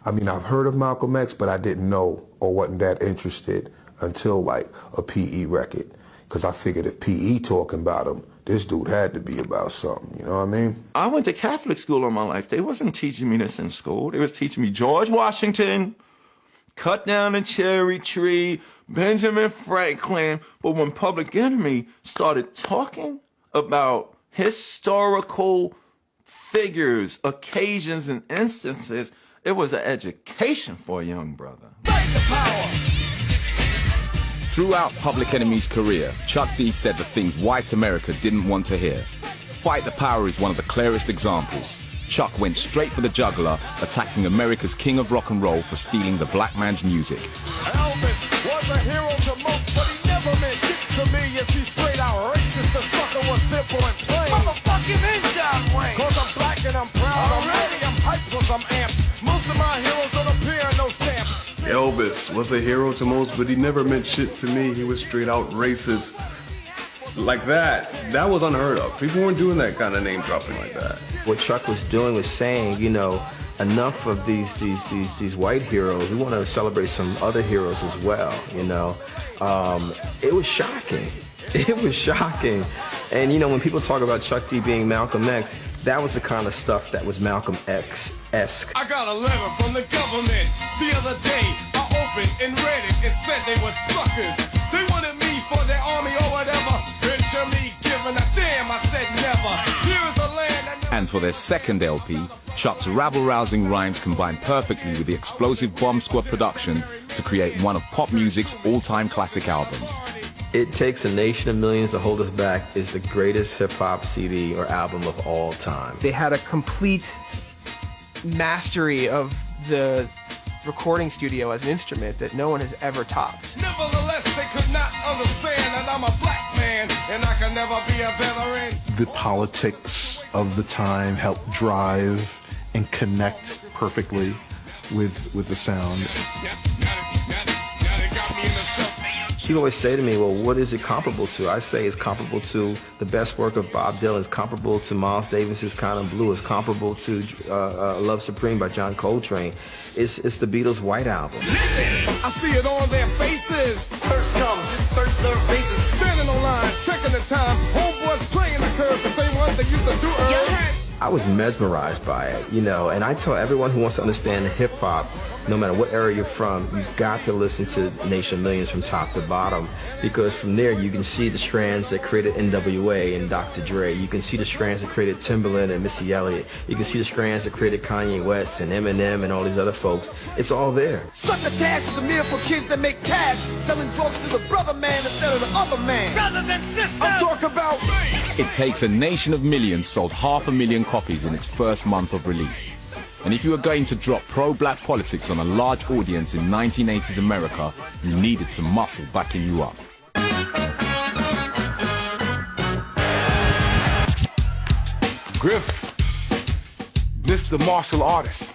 I mean, I've heard of Malcolm X, but I didn't know or wasn't that interested until like a PE record. Because I figured if PE talking about him, this dude had to be about something, you know what I mean? I went to Catholic school all my life. They wasn't teaching me this in school. They was teaching me George Washington, cut down a cherry tree, Benjamin Franklin. But when Public Enemy started talking about historical figures, occasions, and instances, it was an education for a young brother. Fight the power. Throughout Public Enemy's career, Chuck D said the things white America didn't want to hear. Fight the Power is one of the clearest examples. Chuck went straight for the jugular, attacking America's king of rock and roll for stealing the black man's music. Elvis was a hero to most, but he never meant shit to me. Yes, he's straight out racist. The sucker was simple and plain. Motherfucking in John Wayne. Cause I'm black and I'm proud. I'm ready, I'm hyped cause I'm amped. Most of my heroes don't appear in no stamp. Elvis was a hero to most, but he never meant shit to me. He was straight out racist. Like that was unheard of. People weren't doing that kind of name dropping like that. What Chuck was doing was saying, you know, enough of these white heroes. We want to celebrate some other heroes as well, you know. It was shocking. It was shocking. And, you know, when people talk about Chuck D being Malcolm X, that was the kind of stuff that was Malcolm X-esque. I got a letter from the government the other day. I opened and read it and said they were suckers. They wanted me for their army or whatever. Picture me giving a damn, I said never. Here's a land that And for their second LP, Chuck's rabble-rousing rhymes combined perfectly with the explosive Bomb Squad production to create one of pop music's all-time classic albums. It Takes a Nation of Millions to Hold Us Back is the greatest hip-hop CD or album of all time. They had a complete mastery of the recording studio as an instrument that no one has ever topped. nevertheless they could not understand that I'm a black man and I can never be a veteran. The politics of the time helped drive and connect perfectly with the sound. People always say to me, well, what is it comparable to? I say it's comparable to the best work of Bob Dylan. It's comparable to Miles Davis's Kind of Blue. It's comparable to Love Supreme by John Coltrane. It's the Beatles' White Album. Listen, I see it on their faces. First come, first serve basis. Standing on line, checking the time. Homeboys playing the curve, the same ones they used to do earlier. I was mesmerized by it, you know, and I tell everyone who wants to understand hip-hop, no matter what area you're from, you've got to listen to Nation of Millions from top to bottom, because from there you can see the strands that created NWA and Dr. Dre. You can see the strands that created Timbaland and Missy Elliott. You can see the strands that created Kanye West and Eminem and all these other folks. It's all there. Succotash is a meal for kids that make cash, selling drugs to the brother man instead of the other man. Rather than sister. I'm talking about me. It Takes a Nation of Millions sold 500,000 copies in its first month of release. And if you were going to drop pro-black politics on a large audience in 1980s America, you needed some muscle backing you up. Griff, Mr. Martial Artist.